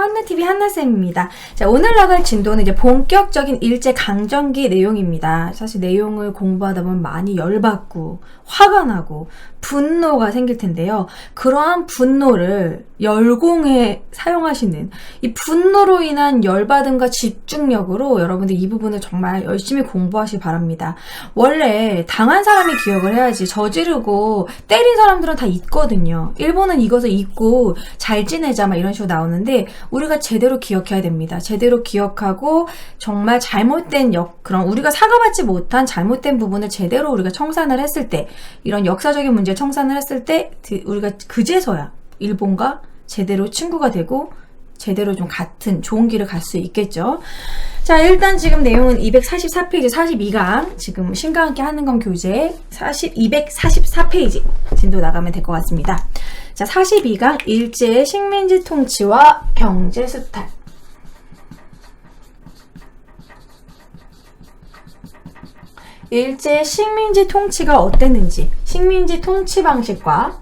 한나TV 한나쌤입니다. 자, 오늘 나갈 진도는 이제 본격적인 일제강점기 내용입니다. 사실 내용을 공부하다 보면 많이 열받고, 화가 나고, 분노가 생길 텐데요. 그러한 분노를 열공에 사용하시는 이 분노로 인한 열받음과 집중력으로 여러분들 이 부분을 정말 열심히 공부하시기 바랍니다. 원래 당한 사람이 기억을 해야지 저지르고 때린 사람들은 다 잊거든요. 일본은 이것을 잊고 잘 지내자 막 이런 식으로 나오는데 우리가 제대로 기억해야 됩니다. 제대로 기억하고 정말 잘못된 그런 우리가 사과받지 못한 잘못된 부분을 제대로 우리가 청산을 했을 때 이런 역사적인 문제 청산을 했을 때 우리가 그제서야 일본과 제대로 친구가 되고 제대로 좀 같은 좋은 길을 갈 수 있겠죠. 자, 일단 지금 내용은 244페이지 42강 지금 신과 함께 하는 건 교재 244페이지 진도 나가면 될 것 같습니다. 자, 42강 일제의 식민지 통치와 경제 수탈. 일제의 식민지 통치가 어땠는지, 식민지 통치 방식과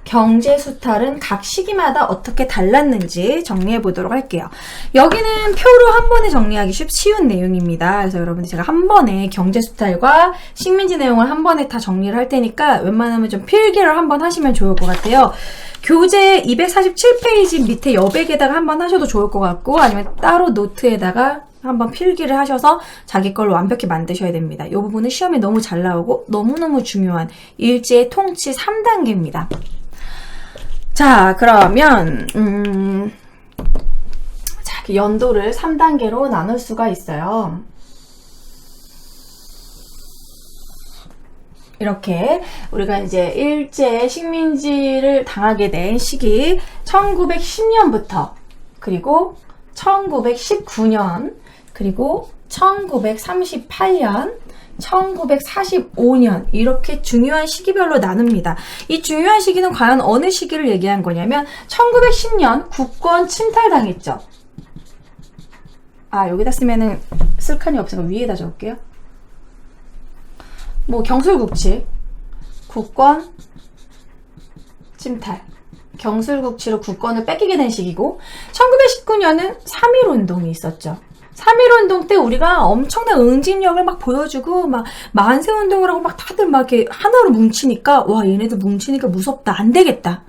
경제 수탈은 각 시기마다 어떻게 달랐는지 정리해 보도록 할게요. 여기는 표로 한 번에 정리하기 쉬운 내용입니다. 그래서 여러분들 제가 한 번에 경제 수탈과 식민지 내용을 한 번에 다 정리를 할 테니까 웬만하면 좀 필기를 한번 하시면 좋을 것 같아요. 교재 247페이지 밑에 여백에다가 한번 하셔도 좋을 것 같고 아니면 따로 노트에다가 한번 필기를 하셔서 자기 걸로 완벽히 만드셔야 됩니다. 이 부분은 시험에 너무 잘 나오고 너무너무 중요한 일제의 통치 3단계입니다. 자, 그러면 자, 연도를 3단계로 나눌 수가 있어요. 이렇게 우리가 이제 일제 식민지를 당하게 된 시기 1910년부터 그리고 1919년 그리고 1938년 1945년 이렇게 중요한 시기별로 나눕니다. 이 중요한 시기는 과연 어느 시기를 얘기한 거냐면 1910년 국권 침탈당했죠. 아, 여기다 쓰면은 쓸 칸이 없으니까 위에다 적을게요. 뭐 경술국치, 국권 침탈, 경술국치로 국권을 뺏기게 된 시기고 1919년은 3.1운동이 있었죠. 3.1운동 때 우리가 엄청난 응집력을 막 보여주고 막 만세운동을 하고 막 다들 막 이렇게 하나로 뭉치니까 와, 얘네들 뭉치니까 무섭다, 안 되겠다.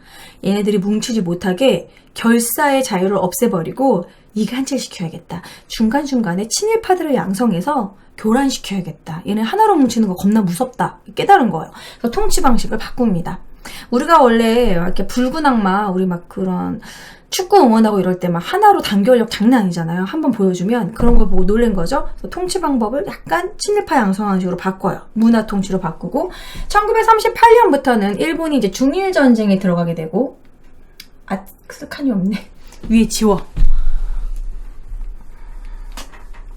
얘네들이 뭉치지 못하게 결사의 자유를 없애버리고 이간질시켜야겠다. 중간중간에 친일파들을 양성해서 교란시켜야겠다. 얘네 하나로 뭉치는 거 겁나 무섭다. 깨달은 거예요. 그래서 통치 방식을 바꿉니다. 우리가 원래 이렇게 붉은 악마, 우리 막 그런 축구 응원하고 이럴 때 막 하나로 단결력 장난 아니잖아요. 한번 보여주면 그런 거 보고 놀란 거죠. 그래서 통치 방법을 약간 친일파 양성하는 식으로 바꿔요. 문화 통치로 바꾸고 1938년부터는 일본이 이제 중일 전쟁에 들어가게 되고 칸이 없네. 위에 지워.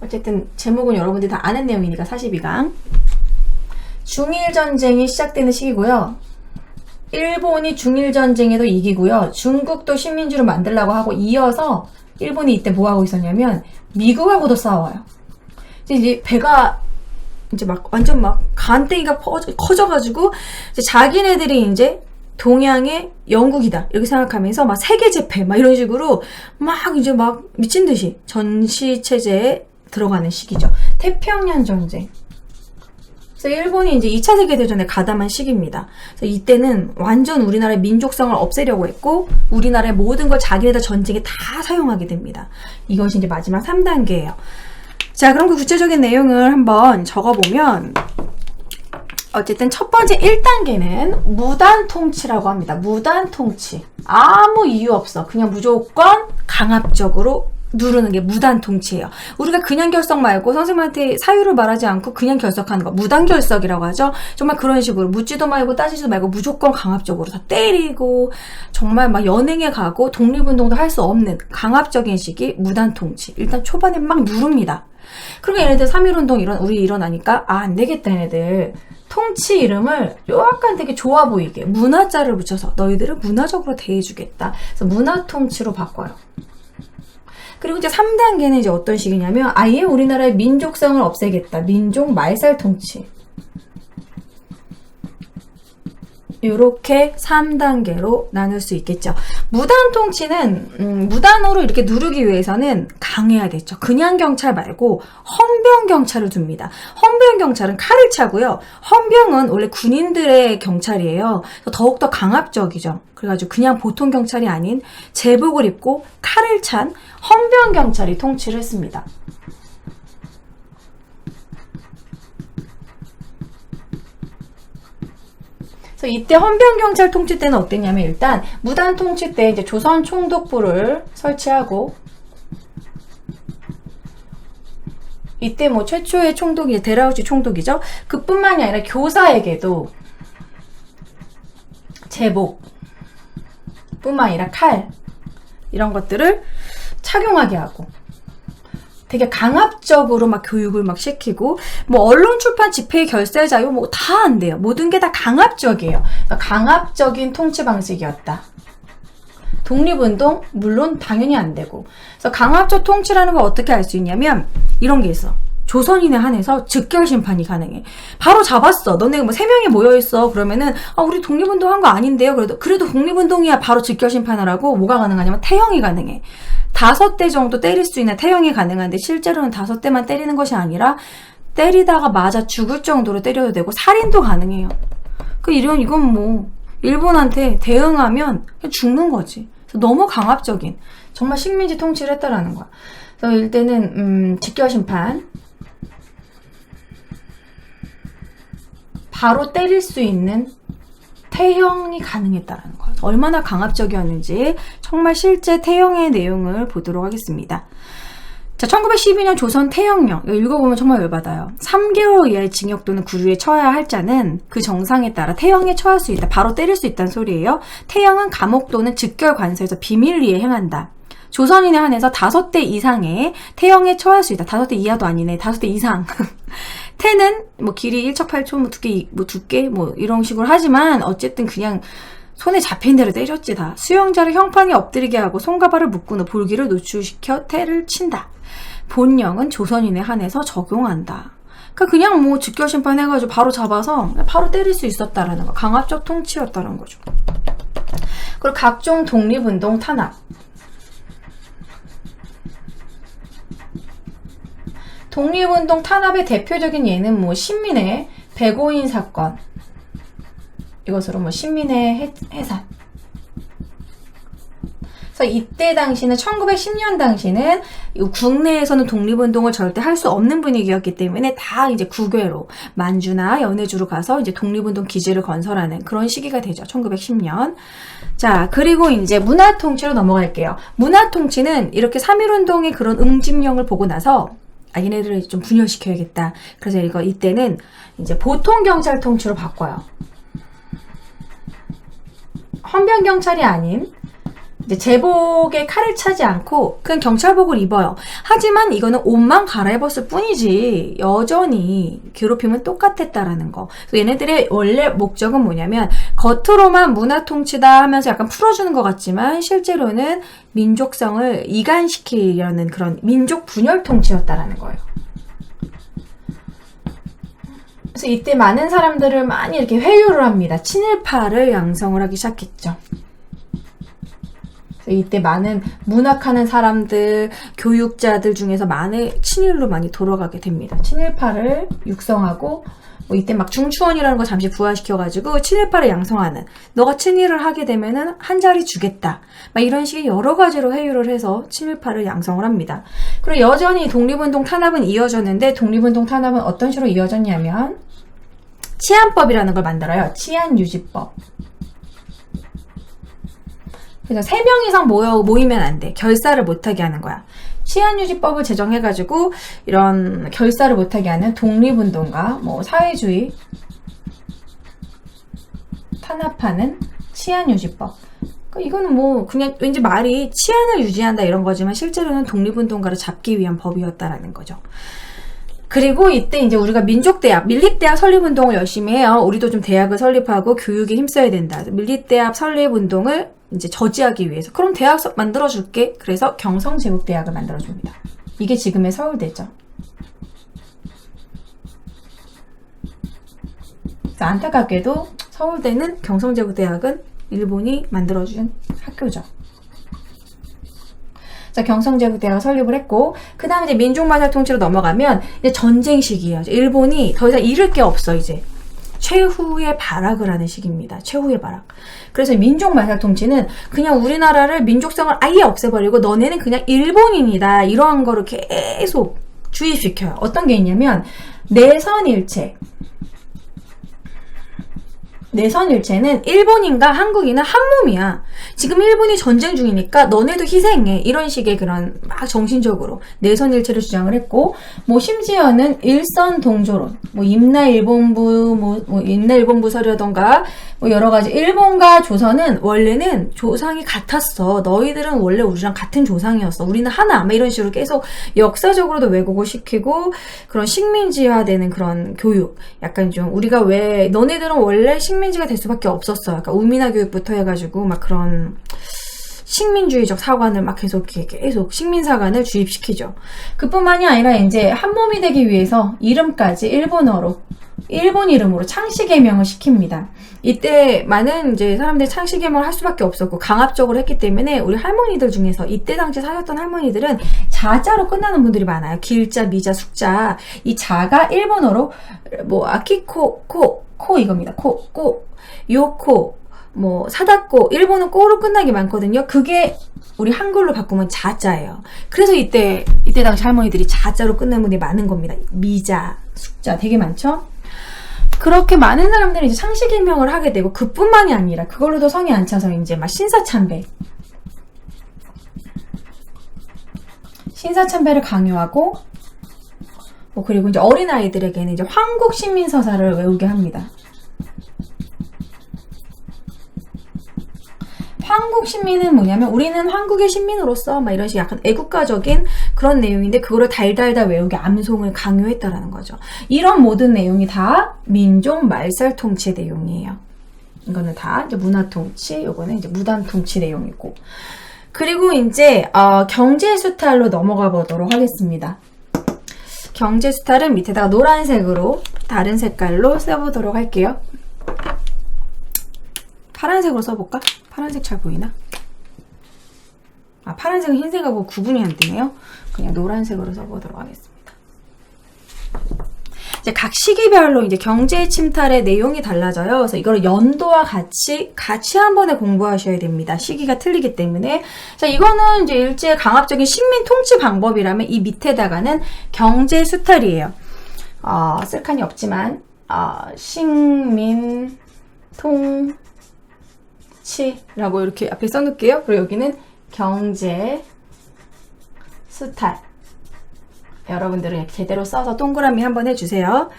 어쨌든 제목은 여러분들이 다 아는 내용이니까 42강. 중일 전쟁이 시작되는 시기고요. 일본이 중일 전쟁에도 이기고요. 중국도 식민지로 만들려고 하고 이어서 일본이 이때 뭐 하고 있었냐면 미국하고도 싸워요. 이제 배가 이제 막 완전 막 간땡이가 커져가지고 이제 자기네들이 이제 동양의 영국이다 이렇게 생각하면서 막 세계 제패 막 이런 식으로 막 이제 막 미친 듯이 전시 체제에 들어가는 시기죠. 태평양 전쟁. 그래서 일본이 이제 2차 세계대전에 가담한 시기입니다. 그래서 이때는 완전 우리나라의 민족성을 없애려고 했고 우리나라의 모든 걸 자기네들 전쟁에 다 사용하게 됩니다. 이것이 이제 마지막 3단계예요. 자, 그럼 그 구체적인 내용을 한번 적어보면 어쨌든 첫 번째 1단계는 무단통치라고 합니다. 무단통치. 아무 이유 없어. 그냥 무조건 강압적으로 누르는 게 무단통치예요. 우리가 그냥 결석 말고 선생님한테 사유를 말하지 않고 그냥 결석하는 거 무단결석이라고 하죠. 정말 그런 식으로 묻지도 말고 따지지도 말고 무조건 강압적으로 다 때리고 정말 막 연행해 가고 독립운동도 할 수 없는 강압적인 시기 무단통치. 일단 초반에 막 누릅니다. 그리고 얘네들 3.1운동 우리 일어나니까 안 되겠다 얘네들. 통치 이름을 약간 되게 좋아 보이게 문화자를 붙여서 너희들을 문화적으로 대해주겠다. 그래서 문화통치로 바꿔요. 그리고 이제 3단계는 이제 어떤 식이냐면 아예 우리나라의 민족성을 없애겠다. 민족 말살 통치. 이렇게 3단계로 나눌 수 있겠죠. 무단 통치는 무단으로 이렇게 누르기 위해서는 강해야 되죠. 그냥 경찰 말고 헌병 경찰을 둡니다. 헌병 경찰은 칼을 차고요. 헌병은 원래 군인들의 경찰이에요. 더욱더 강압적이죠. 그래가지고 그냥 보통 경찰이 아닌 제복을 입고 칼을 찬 헌병 경찰이 통치를 했습니다. 그래서 이때 헌병경찰 통치 때는 어땠냐면 일단 무단 통치 때 이제 조선 총독부를 설치하고 이때 뭐 최초의 총독이 데라우시 총독이죠. 그뿐만이 아니라 교사에게도 제복 뿐만 아니라 칼 이런 것들을 착용하게 하고 되게 강압적으로 막 교육을 막 시키고 뭐 언론 출판 집회 결세 자유 뭐 다 안 돼요. 모든 게 다 강압적이에요. 그러니까 강압적인 통치 방식이었다. 독립운동 물론 당연히 안 되고. 그래서 강압적 통치라는 걸 어떻게 알 수 있냐면 이런 게 있어. 조선인에 한해서 즉결 심판이 가능해. 바로 잡았어. 너네 뭐 3명이 모여 있어. 그러면은 우리 독립운동 한 거 아닌데요. 그래도 독립운동이야. 바로 즉결 심판하라고. 뭐가 가능하냐면 태형이 가능해. 5대 정도 때릴 수 있는 태형이 가능한데 실제로는 5대만 때리는 것이 아니라 때리다가 맞아 죽을 정도로 때려도 되고 살인도 가능해요. 이건 뭐 일본한테 대응하면 죽는 거지. 너무 강압적인 정말 식민지 통치를 했다라는 거야. 그래서 이때는 직결 심판 바로 때릴 수 있는 태형이 가능했다라는 거예요. 얼마나 강압적이었는지 정말 실제 태형의 내용을 보도록 하겠습니다. 자, 1912년 조선 태형령. 이거 읽어보면 정말 열받아요. 3개월 이하의 징역 또는 구류에 처해야 할 자는 그 정상에 따라 태형에 처할 수 있다. 바로 때릴 수 있다는 소리예요. 태형은 감옥 또는 즉결 관서에서 비밀리에 행한다. 조선인에 한해서 5대 이상의 태형에 처할 수 있다. 5대 이하도 아니네. 5대 이상. 태는 뭐 길이 1척8초 뭐 두께 뭐 이런 식으로 하지만 어쨌든 그냥 손에 잡힌 대로 때렸지 다. 수용자를 형판에 엎드리게 하고 손과 발을 묶은 후 볼기를 노출시켜 태를 친다. 본령은 조선인에 한해서 적용한다. 그러니까 그냥 뭐 즉결 심판해가지고 바로 잡아서 바로 때릴 수 있었다라는 거. 강압적 통치였다는 거죠. 그리고 각종 독립운동 탄압. 독립운동 탄압의 대표적인 예는 뭐 신민의 백오인 사건, 이것으로 뭐 신민의 해산. 그래서 이때 당시는 1910년 당시는 국내에서는 독립운동을 절대 할 수 없는 분위기였기 때문에 다 이제 국외로 만주나 연해주로 가서 이제 독립운동 기지를 건설하는 그런 시기가 되죠. 1910년. 자, 그리고 이제 문화통치로 넘어갈게요. 문화통치는 이렇게 3.1운동의 그런 응집령을 보고 나서 얘네들을 좀 분열시켜야겠다. 그래서 이때는 이제 보통 경찰 통치로 바꿔요. 헌병 경찰이 아닌 이제 제복에 칼을 차지 않고 그냥 경찰복을 입어요. 하지만 이거는 옷만 갈아입었을 뿐이지 여전히 괴롭힘은 똑같았다라는 거. 그래서 얘네들의 원래 목적은 뭐냐면 겉으로만 문화 통치다 하면서 약간 풀어주는 것 같지만 실제로는 민족성을 이간시키려는 그런 민족 분열 통치였다라는 거예요. 그래서 이때 많은 사람들을 많이 이렇게 회유를 합니다. 친일파를 양성을 하기 시작했죠. 이때 많은 문학하는 사람들, 교육자들 중에서 많은 친일로 많이 돌아가게 됩니다. 친일파를 육성하고 뭐 이때 막 중추원이라는 거 잠시 부활시켜가지고 친일파를 양성하는, 너가 친일을 하게 되면은 한 자리 주겠다, 막 이런 식의 여러 가지로 회유를 해서 친일파를 양성을 합니다. 그리고 여전히 독립운동 탄압은 이어졌는데 독립운동 탄압은 어떤 식으로 이어졌냐면 치안법이라는 걸 만들어요. 치안유지법. 그래서 3명 이상 모이면 안 돼. 결사를 못하게 하는 거야. 치안유지법을 제정해가지고 이런 결사를 못하게 하는 독립운동가, 뭐 사회주의 탄압하는 치안유지법. 그러니까 이거는 뭐 그냥 왠지 말이 치안을 유지한다 이런 거지만 실제로는 독립운동가를 잡기 위한 법이었다라는 거죠. 그리고 이때 이제 우리가 민족대학, 밀립대학 설립운동을 열심히 해요. 우리도 좀 대학을 설립하고 교육에 힘써야 된다. 밀립대학 설립운동을 이제 저지하기 위해서. 그럼 대학 만들어줄게. 그래서 경성제국대학을 만들어줍니다. 이게 지금의 서울대죠. 안타깝게도 서울대는 경성제국대학은 일본이 만들어준 학교죠. 자, 경성제국대학을 설립을 했고, 그 다음에 이제 민족마살 통치로 넘어가면 이제 전쟁 시기예요. 일본이 더 이상 잃을 게 없어, 이제. 최후의 발악을 하는 시기입니다. 최후의 발악. 그래서 민족마살 통치는 그냥 우리나라를 민족성을 아예 없애버리고 너네는 그냥 일본인이다. 이러한 거를 계속 주입시켜요. 어떤 게 있냐면 내선일체. 내선일체는 일본인과 한국인은 한 몸이야. 지금 일본이 전쟁 중이니까 너네도 희생해. 이런 식의 그런 막 정신적으로 내선일체를 주장을 했고, 뭐 심지어는 일선동조론, 뭐 임나일본부, 뭐 임나일본부설이라던가 뭐 여러 가지 일본과 조선은 원래는 조상이 같았어. 너희들은 원래 우리랑 같은 조상이었어. 우리는 하나. 막 이런 식으로 계속 역사적으로도 왜곡을 시키고 그런 식민지화되는 그런 교육. 약간 좀 우리가 왜 너네들은 원래 식민지가 될 수밖에 없었어요. 그러니까 우민화 교육부터 해가지고 막 그런 식민주의적 사관을 막 계속 식민사관을 주입시키죠. 그뿐만이 아니라 이제 한 몸이 되기 위해서 이름까지 일본어로 일본 이름으로 창씨개명을 시킵니다. 이때 많은 이제 사람들이 창씨개명을 할 수밖에 없었고 강압적으로 했기 때문에 우리 할머니들 중에서 이때 당시 사셨던 할머니들은 자자로 끝나는 분들이 많아요. 길자, 미자, 숙자. 이 자가 일본어로 뭐 아키코, 코 이겁니다. 코, 요코, 뭐 사다코, 일본은 꼬로 끝나기 많거든요. 그게 우리 한글로 바꾸면 자자예요. 그래서 이때 당시 할머니들이 자자로 끝나는 분들이 많은 겁니다. 미자, 숙자 되게 많죠. 그렇게 많은 사람들이 이제 창씨개명을 하게 되고, 그뿐만이 아니라 그걸로도 성이 안 차서 이제 막 신사참배를 강요하고, 뭐 그리고 이제 어린아이들에게는 이제 황국신민서사를 외우게 합니다. 한국 시민은 뭐냐면 우리는 한국의 시민으로서 막 이런 식 약간 애국가적인 그런 내용인데 그거를 달달달 외우게 암송을 강요했다라는 거죠. 이런 모든 내용이 다 민족 말살 통치 내용이에요. 이거는 다 이제 문화 통치, 요거는 이제 무단 통치 내용이고. 그리고 이제 경제 수탈로 넘어가 보도록 하겠습니다. 경제 수탈은 밑에다가 노란색으로 다른 색깔로 써보도록 할게요. 파란색으로 써볼까? 파란색 잘 보이나? 아, 파란색은 흰색하고 구분이 안 되네요. 그냥 노란색으로 써보도록 하겠습니다. 이제 각 시기별로 이제 경제 침탈의 내용이 달라져요. 그래서 이걸 연도와 같이 한 번에 공부하셔야 됩니다. 시기가 틀리기 때문에. 자, 이거는 이제 일제 강압적인 식민 통치 방법이라면 이 밑에다가는 경제 수탈이에요. 쓸 칸이 없지만, 식민 통치라고 이렇게 앞에 써놓을게요. 그리고 여기는 경제 수탈. 여러분들은 이렇게 제대로 써서 동그라미 한번 해주세요.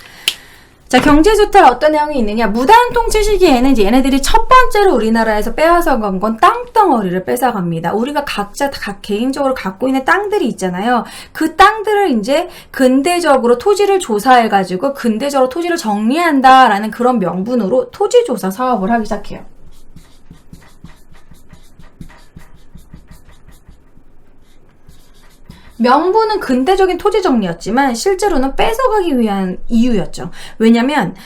자, 경제 수탈 어떤 내용이 있느냐? 무단 통치 시기에는 이제 얘네들이 첫 번째로 우리나라에서 빼앗아간 건 땅덩어리를 뺏어갑니다. 우리가 각자 각 개인적으로 갖고 있는 땅들이 있잖아요. 그 땅들을 이제 근대적으로 토지를 조사해가지고 근대적으로 토지를 정리한다라는 그런 명분으로 토지조사 사업을 하기 시작해요. 명분은 근대적인 토지 정리였지만 실제로는 뺏어가기 위한 이유였죠. 왜냐면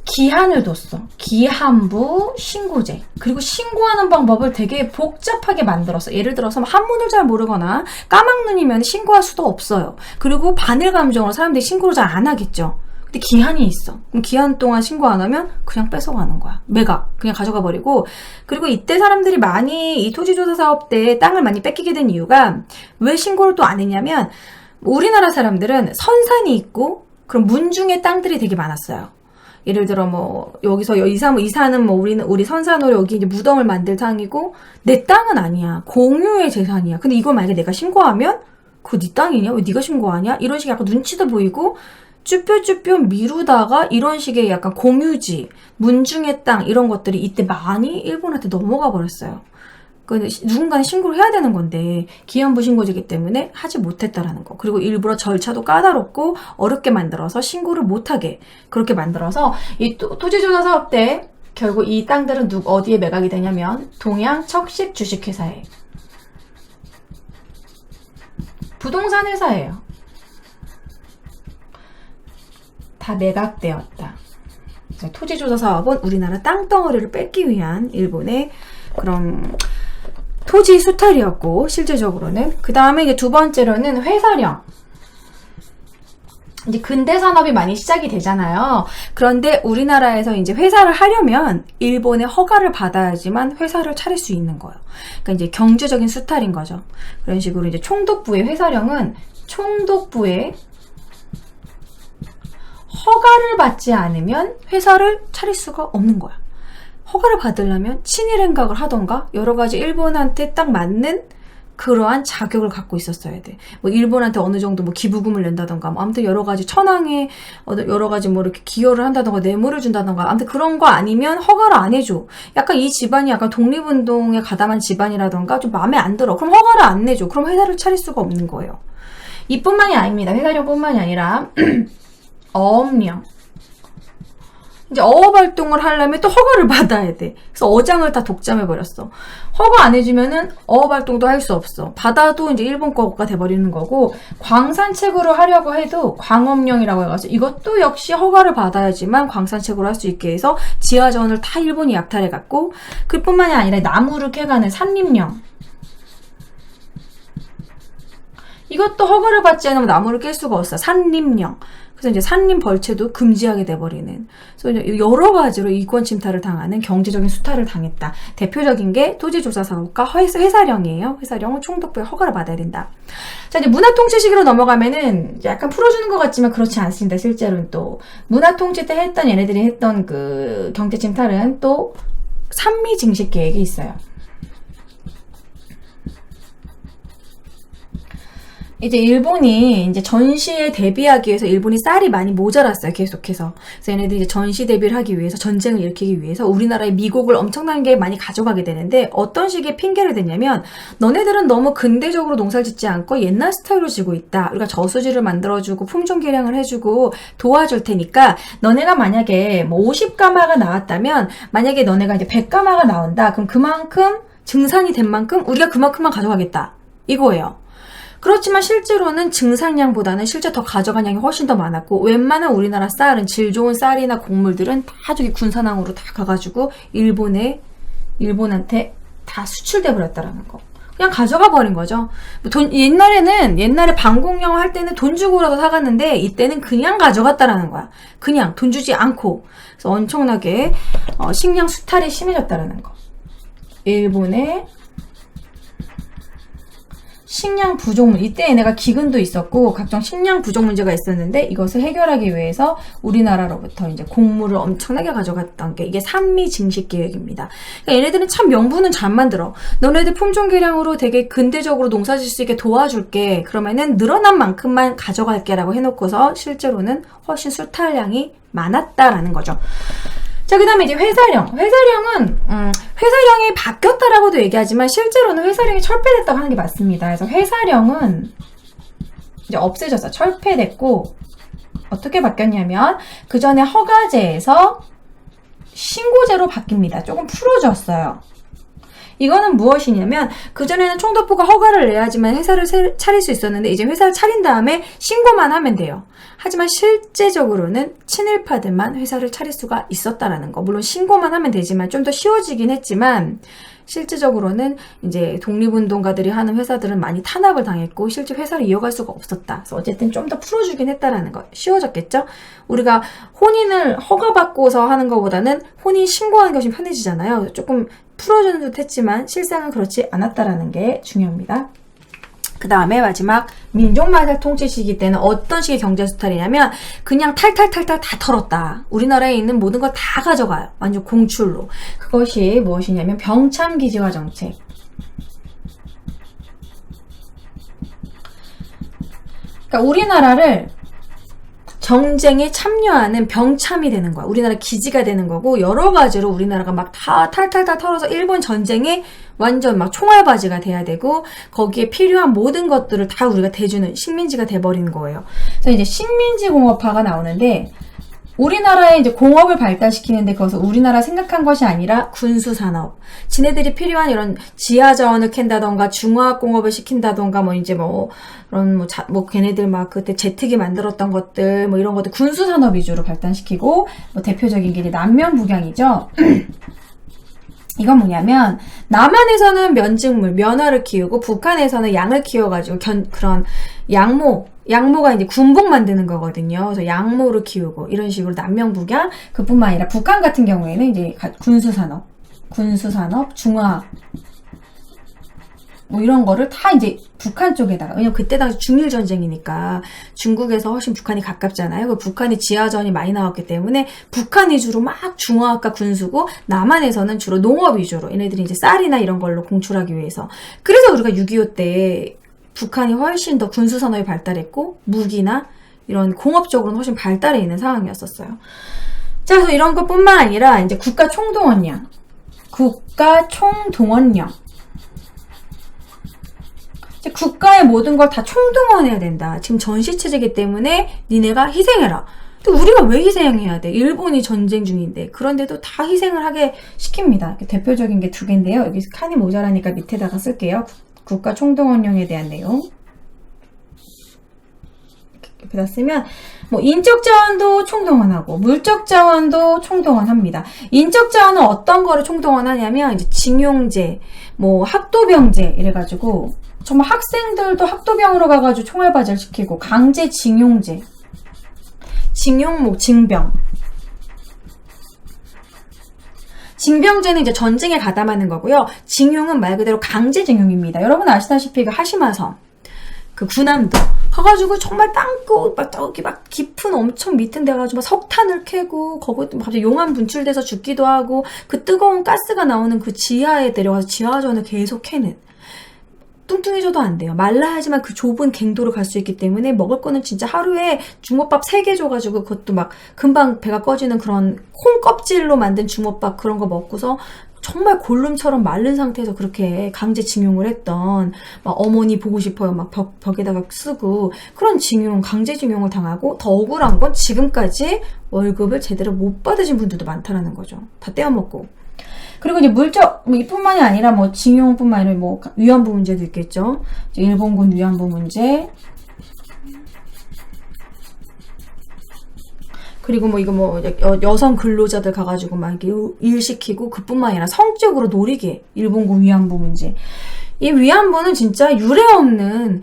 기한을 뒀어. 기한부 신고제. 그리고 신고하는 방법을 되게 복잡하게 만들었어. 예를 들어서 한문을 잘 모르거나 까막눈이면 신고할 수도 없어요. 그리고 반일 감정으로 사람들이 신고를 잘 안 하겠죠. 근데 기한이 있어. 그럼 기한 동안 신고 안 하면 그냥 뺏어가는 거야. 매각. 그냥 가져가 버리고. 그리고 이때 사람들이 많이 이 토지조사 사업 때 땅을 많이 뺏기게 된 이유가 왜 신고를 또 안 했냐면 우리나라 사람들은 선산이 있고 그럼 문중의 땅들이 되게 많았어요. 예를 들어 뭐 여기서 이 산은 뭐 우리 선산으로 여기 이제 무덤을 만들 땅이고 내 땅은 아니야. 공유의 재산이야. 근데 이걸 만약에 내가 신고하면 그거 네 땅이냐? 왜 네가 신고하냐? 이런 식의 약간 눈치도 보이고 쭈뼛쭈뼛 미루다가 이런 식의 약간 공유지, 문중의 땅 이런 것들이 이때 많이 일본한테 넘어가 버렸어요. 누군가는 신고를 해야 되는 건데 기한부 신고제이기 때문에 하지 못했다라는 거. 그리고 일부러 절차도 까다롭고 어렵게 만들어서 신고를 못하게 그렇게 만들어서 이 토지조사 사업 때 결국 이 땅들은 어디에 매각이 되냐면 동양 척식 주식회사에 부동산 회사예요. 다 매각되었다. 토지조사 사업은 우리나라 땅덩어리를 뺏기 위한 일본의 그런 토지 수탈이었고, 실제적으로는. 그 다음에 이제 두 번째로는 회사령. 이제 근대 산업이 많이 시작이 되잖아요. 그런데 우리나라에서 이제 회사를 하려면 일본의 허가를 받아야지만 회사를 차릴 수 있는 거예요. 그러니까 이제 경제적인 수탈인 거죠. 그런 식으로 이제 총독부의 회사령은 총독부의 허가를 받지 않으면 회사를 차릴 수가 없는 거야. 허가를 받으려면 친일 행각을 하던가 여러 가지 일본한테 딱 맞는 그러한 자격을 갖고 있었어야 돼. 뭐 일본한테 어느 정도 뭐 기부금을 낸다던가, 뭐 아무튼 여러 가지 천황에 여러 가지 뭐 이렇게 기여를 한다던가 뇌물을 준다던가, 아무튼 그런 거 아니면 허가를 안 해줘. 약간 이 집안이 약간 독립운동에 가담한 집안이라던가 좀 마음에 안 들어. 그럼 허가를 안 내줘. 그럼 회사를 차릴 수가 없는 거예요. 이뿐만이 아닙니다. 회사령뿐만이 아니라 어업령. 이제 어업 활동을 하려면 또 허가를 받아야 돼. 그래서 어장을 다 독점해버렸어. 허가 안 해주면은 어업 활동도 할 수 없어. 받아도 이제 일본 거가 돼버리는 거고, 광산책으로 하려고 해도 광업령이라고 해가지고 이것도 역시 허가를 받아야지만 광산책으로 할 수 있게 해서 지하전을 다 일본이 약탈해갔고, 그뿐만이 아니라 나무를 캐가는 산림령. 이것도 허가를 받지 않으면 나무를 깰 수가 없어. 산림령. 그래서 이제 산림 벌채도 금지하게 돼버리는. 그래서 이제 여러 가지로 이권 침탈을 당하는 경제적인 수탈을 당했다. 대표적인 게 토지조사 사업과 회사령이에요. 회사령은 총독부의 허가를 받아야 된다. 자, 이제 문화통치 시기로 넘어가면은 약간 풀어주는 것 같지만 그렇지 않습니다. 실제로는 또 문화통치 때 했던 얘네들이 했던 그 경제 침탈은 또 산미 증식 계획이 있어요. 이제 일본이 이제 전시에 대비하기 위해서 일본이 쌀이 많이 모자랐어요, 계속해서. 그래서 얘네들이 이제 전시 대비를 하기 위해서, 전쟁을 일으키기 위해서 우리나라의 미곡을 엄청나게 많이 가져가게 되는데, 어떤 식의 핑계를 대냐면, 너네들은 너무 근대적으로 농사를 짓지 않고 옛날 스타일로 지고 있다. 우리가 저수지를 만들어주고 품종 개량을 해주고 도와줄 테니까, 너네가 만약에 뭐 50가마가 나왔다면, 만약에 너네가 이제 100가마가 나온다. 그럼 그만큼 증산이 된 만큼 우리가 그만큼만 가져가겠다. 이거예요. 그렇지만 실제로는 증산량보다는 실제 더 가져간 양이 훨씬 더 많았고, 웬만한 우리나라 쌀은, 질 좋은 쌀이나 곡물들은 다 저기 군산항으로 다 가가지고 일본한테 다 수출돼 버렸다라는 거. 그냥 가져가 버린 거죠. 옛날에 방공영 할 때는 돈 주고라도 사갔는데, 이때는 그냥 가져갔다라는 거야. 그냥 돈 주지 않고. 그래서 엄청나게 식량 수탈이 심해졌다라는 거. 일본의 식량 부족, 이때 얘네가 기근도 있었고 각종 식량 부족 문제가 있었는데, 이것을 해결하기 위해서 우리나라로부터 이제 곡물을 엄청나게 가져갔던 게 이게 산미 증식 계획입니다. 그러니까 얘네들은 참 명분은 잘 만들어. 너네들 품종 개량으로 되게 근대적으로 농사 질 수 있게 도와줄게. 그러면은 늘어난 만큼만 가져갈게 라고 해놓고서 실제로는 훨씬 수탈량이 많았다라는 거죠. 자, 그 다음에 이제 회사령. 회사령이 바뀌었다라고도 얘기하지만 실제로는 회사령이 철폐됐다고 하는 게 맞습니다. 그래서 회사령은 이제 없애졌어. 철폐됐고, 어떻게 바뀌었냐면, 그 전에 허가제에서 신고제로 바뀝니다. 조금 풀어졌어요. 이거는 무엇이냐면, 그전에는 총독부가 허가를 내야지만 회사를 차릴 수 있었는데, 이제 회사를 차린 다음에 신고만 하면 돼요. 하지만 실제적으로는 친일파들만 회사를 차릴 수가 있었다라는 거. 물론 신고만 하면 되지만 좀 더 쉬워지긴 했지만, 실제적으로는 이제 독립운동가들이 하는 회사들은 많이 탄압을 당했고, 실제 회사를 이어갈 수가 없었다. 그래서 어쨌든 좀 더 풀어주긴 했다라는 거. 쉬워졌겠죠? 우리가 혼인을 허가받고서 하는 것보다는 혼인 신고하는 것이 편해지잖아요. 조금 풀어주는 듯 했지만 실상은 그렇지 않았다라는 게 중요합니다. 그 다음에 마지막 민족만살 통치 시기 때는 어떤 식의 경제수탈이냐면, 그냥 탈탈탈탈 다 털었다. 우리나라에 있는 모든 걸 다 가져가요. 완전 공출로. 그것이 무엇이냐면 병참기지화 정책. 그러니까 우리나라를 정쟁에 참여하는 병참이 되는 거야. 우리나라 기지가 되는 거고, 여러 가지로 우리나라가 막 다 탈탈탈 털어서 일본 전쟁에 완전 막 총알바지가 돼야 되고, 거기에 필요한 모든 것들을 다 우리가 대주는 식민지가 돼버리는 거예요. 그래서 이제 식민지 공업화가 나오는데, 우리나라에 이제 공업을 발달시키는데 그것은 우리나라 생각한 것이 아니라 군수산업. 지네들이 필요한 이런 지하자원을 캔다던가 중화학공업을 시킨다던가 뭐 이제 뭐 그런 뭐 걔네들 막 그때 제트기 만들었던 것들 뭐 이런 것들 군수산업 위주로 발달시키고 뭐 대표적인 게 이제 남면북양이죠. 이건 뭐냐면 남한에서는 면직물, 면화를 키우고 북한에서는 양을 키워가지고 그런 양모가 이제 군복 만드는 거거든요. 그래서 양모를 키우고 이런 식으로 남명북양 그뿐만 아니라 북한 같은 경우에는 이제 군수산업, 중화학 뭐 이런 거를 다 이제 북한 쪽에다가 왜냐면 그때 당시 중일전쟁이니까 중국에서 훨씬 북한이 가깝잖아요. 그 북한이 지하전이 많이 나왔기 때문에 북한 위주로 막 중화학과 군수고 남한에서는 주로 농업 위주로 얘네들이 이제 쌀이나 이런 걸로 공출하기 위해서 그래서 우리가 6.25 때 북한이 훨씬 더 군수산업이 발달했고 무기나 이런 공업적으로는 훨씬 발달해 있는 상황이었었어요. 자, 그래서 이런 것뿐만 아니라 이제 국가총동원령 국가의 모든 걸 다 총동원해야 된다. 지금 전시체제이기 때문에 니네가 희생해라. 근데 우리가 왜 희생해야 돼? 일본이 전쟁 중인데. 그런데도 다 희생을 하게 시킵니다. 대표적인 게 두 개인데요. 여기 칸이 모자라니까 밑에다가 쓸게요. 국가 총동원령에 대한 내용. 여기다 쓰면 뭐 인적 자원도 총동원하고 물적 자원도 총동원합니다. 인적 자원은 어떤 거를 총동원하냐면 이제 징용제, 뭐 학도병제 이래가지고 정말 학생들도 학도병으로 가가지고 총알바지를 시키고 강제 징용제, 징용목, 징병. 징병제는 이제 전쟁에 가담하는 거고요. 징용은 말 그대로 강제징용입니다. 여러분 아시다시피 그 하시마섬, 그 군함도 가가지고 정말 땅끝 막 저기 막 깊은 엄청 밑은 데 가가지고 막 석탄을 캐고 거기 갑자기 용암 분출돼서 죽기도 하고 그 뜨거운 가스가 나오는 그 지하에 내려가서 지하전을 계속 캐는. 뚱뚱해져도 안 돼요. 말라야지만 그 좁은 갱도를 갈 수 있기 때문에 먹을 거는 진짜 하루에 주먹밥 3개 줘가지고 그것도 막 금방 배가 꺼지는 그런 콩 껍질로 만든 주먹밥 그런 거 먹고서 정말 골룸처럼 마른 상태에서 그렇게 강제 징용을 했던 막 어머니 보고 싶어요. 막 벽에다가 쓰고 그런 징용, 강제 징용을 당하고 더 억울한 건 지금까지 월급을 제대로 못 받으신 분들도 많다라는 거죠. 다 떼어먹고. 그리고 이제 물적, 이뿐만이 아니라 뭐 징용뿐만 아니라 뭐 위안부 문제도 있겠죠. 일본군 위안부 문제. 그리고 뭐 이거 뭐 여성 근로자들 가가지고 막 이렇게 일시키고 그뿐만 아니라 성적으로 노리게 일본군 위안부 문제. 이 위안부는 진짜 유례 없는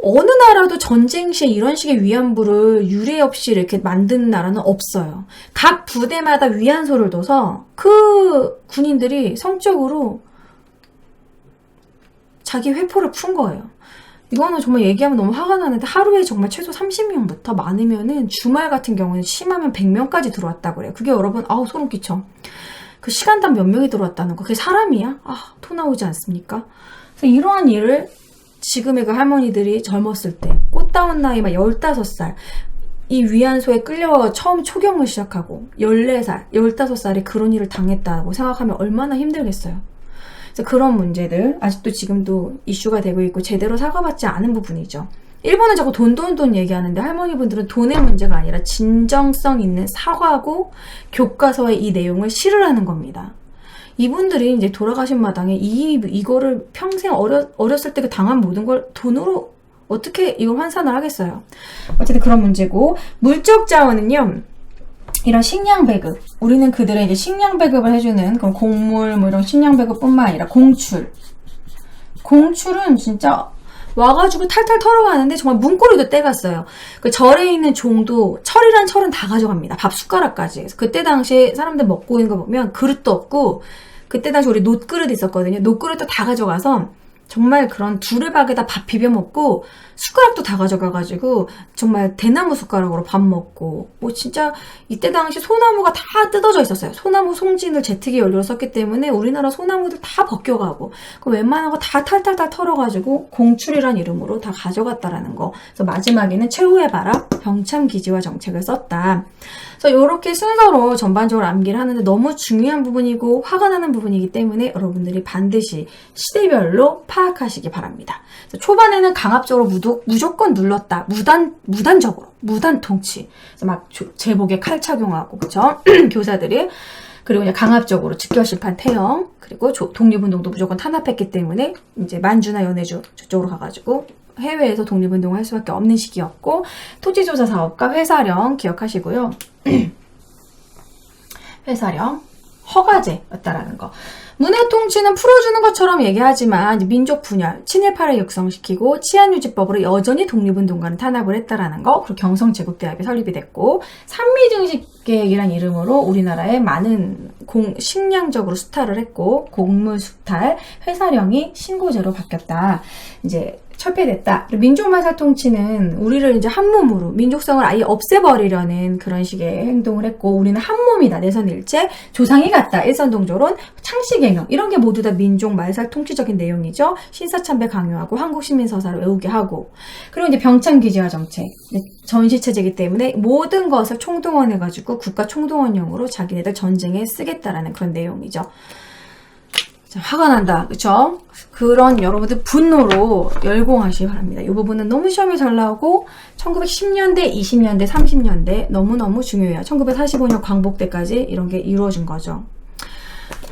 어느 나라도 전쟁 시에 이런 식의 위안부를 유례 없이 이렇게 만든 나라는 없어요. 각 부대마다 위안소를 둬서 그 군인들이 성적으로 자기 회포를 푼 거예요. 이거는 정말 얘기하면 너무 화가 나는데 하루에 정말 최소 30명부터 많으면은 주말 같은 경우는 심하면 100명까지 들어왔다고 그래요. 그게 여러분 아우 소름 끼쳐. 그 시간당 몇 명이 들어왔다는 거. 그게 사람이야? 아, 토 나오지 않습니까? 그래서 이러한 일을 지금의 그 할머니들이 젊었을 때 꽃다운 나이 막 15살 이 위안소에 끌려와 처음 초경을 시작하고 14살, 15살에 그런 일을 당했다고 생각하면 얼마나 힘들겠어요. 그래서 그런 문제들 아직도 지금도 이슈가 되고 있고 제대로 사과받지 않은 부분이죠. 일본은 자꾸 돈 얘기하는데 할머니분들은 돈의 문제가 아니라 진정성 있는 사과고 교과서에 이 내용을 실으라는 하는 겁니다. 이분들이 이제 돌아가신 마당에 이거를 평생 어렸을 때 그 당한 모든 걸 돈으로 어떻게 이걸 환산을 하겠어요. 어쨌든 그런 문제고 물적 자원은요. 이런 식량 배급. 우리는 그들의 이제 식량 배급을 해주는 그런 곡물 뭐 이런 식량 배급뿐만 아니라 공출. 공출은 진짜 와가지고 탈탈 털어가는데 정말 문고리도 떼갔어요. 그 절에 있는 종도 철이란 철은 다 가져갑니다. 밥 숟가락까지. 그래서 그때 당시에 사람들 먹고 있는 거 보면 그릇도 없고 그때 당시 우리 놋그릇 있었거든요. 놋그릇도 다 가져가서 정말 그런 두레박에다 밥 비벼 먹고 숟가락도 다 가져가가지고 정말 대나무 숟가락으로 밥 먹고 뭐 진짜 이때 당시 소나무가 다 뜯어져 있었어요. 소나무 송진을 제트기 연료로 썼기 때문에 우리나라 소나무들 다 벗겨가고 그 웬만한 거 다 탈탈탈 털어가지고 공출이란 이름으로 다 가져갔다라는 거. 그래서 마지막에는 최후의 발악 병참기지화 정책을 썼다. 그래서 이렇게 순서로 전반적으로 암기를 하는데 너무 중요한 부분이고 화가 나는 부분이기 때문에 여러분들이 반드시 시대별로 파악하시기 바랍니다. 초반에는 강압적으로 무조건 눌렀다. 무단적으로. 무단 통치. 막 제복에 칼 착용하고, 그쵸? 교사들이. 그리고 이제 강압적으로 즉결심판 태영. 그리고 독립운동도 무조건 탄압했기 때문에 이제 만주나 연해주 저쪽으로 가가지고 해외에서 독립운동을 할 수밖에 없는 시기였고, 토지조사 사업과 회사령 기억하시고요. 회사령. 허가제였다라는 거. 문화 통치는 풀어주는 것처럼 얘기하지만 민족 분열, 친일파를 육성시키고 치안유지법으로 여전히 독립운동가는 탄압을 했다라는 거. 그리고 경성제국대학이 설립이 됐고, 산미증식계획이란 이름으로 우리나라에 많은 식량적으로 수탈을 했고, 곡물 수탈, 회사령이 신고제로 바뀌었다. 이제 철폐됐다. 민족말살 통치는 우리를 이제 한 몸으로 민족성을 아예 없애버리려는 그런 식의 행동을 했고, 우리는 한 몸이다. 내선일체, 조상이 같다. 일선동조론, 창씨개명 이런 게 모두 다 민족말살 통치적인 내용이죠. 신사참배 강요하고 한국시민서사를 외우게 하고, 그리고 이제 병창기지화 정책, 전시체제이기 때문에 모든 것을 총동원해가지고 국가 총동원용으로 자기네들 전쟁에 쓰겠다라는 그런 내용이죠. 화가 난다. 그쵸? 그런 여러분들 분노로 열공하시기 바랍니다. 이 부분은 너무 시험이 잘 나오고 1910년대, 20년대, 30년대 너무너무 중요해요. 1945년 광복대까지 이런 게 이루어진 거죠.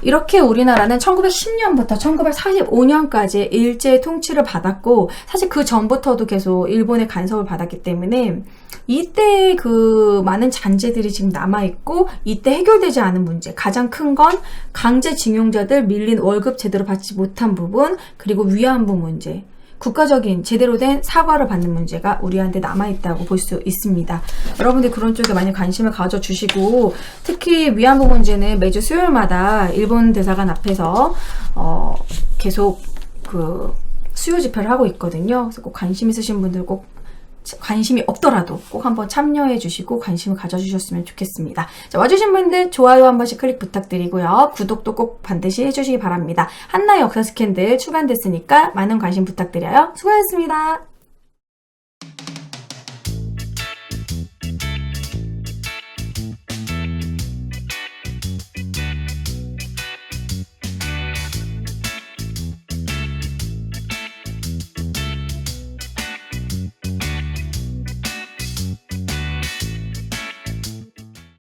이렇게 우리나라는 1910년부터 1945년까지 일제의 통치를 받았고, 사실 그 전부터도 계속 일본의 간섭을 받았기 때문에 이때 그 많은 잔재들이 지금 남아있고, 이때 해결되지 않은 문제, 가장 큰 건 강제징용자들 밀린 월급 제대로 받지 못한 부분, 그리고 위안부 문제, 국가적인 제대로 된 사과를 받는 문제가 우리한테 남아있다고 볼 수 있습니다. 여러분들 그런 쪽에 많이 관심을 가져주시고, 특히 위안부 문제는 매주 수요일마다 일본 대사관 앞에서 계속 그 수요 집회를 하고 있거든요. 그래서 꼭 관심 있으신 분들, 꼭 관심이 없더라도 꼭 한번 참여해 주시고 관심을 가져주셨으면 좋겠습니다. 자, 와주신 분들 좋아요 한 번씩 클릭 부탁드리고요. 구독도 꼭 반드시 해주시기 바랍니다. 한나의 역사 스캔들 출간됐으니까 많은 관심 부탁드려요. 수고하셨습니다.